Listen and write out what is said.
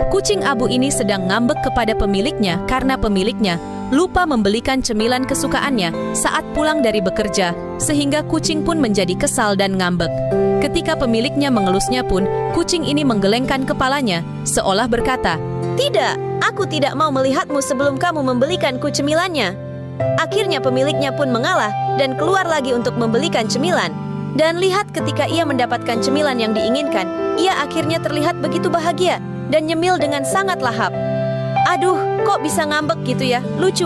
Kucing abu ini sedang ngambek kepada pemiliknya karena pemiliknya lupa membelikan cemilan kesukaannya saat pulang dari bekerja, sehingga kucing pun menjadi kesal dan ngambek. Ketika pemiliknya mengelusnya pun, kucing ini menggelengkan kepalanya, seolah berkata, "Tidak, aku tidak mau melihatmu sebelum kamu membelikanku cemilannya." Akhirnya pemiliknya pun mengalah dan keluar lagi untuk membelikan cemilan. Dan lihat ketika ia mendapatkan cemilan yang diinginkan, ia akhirnya terlihat begitu bahagia dan nyemil dengan sangat lahap. Aduh, kok bisa ngambek gitu ya? Lucu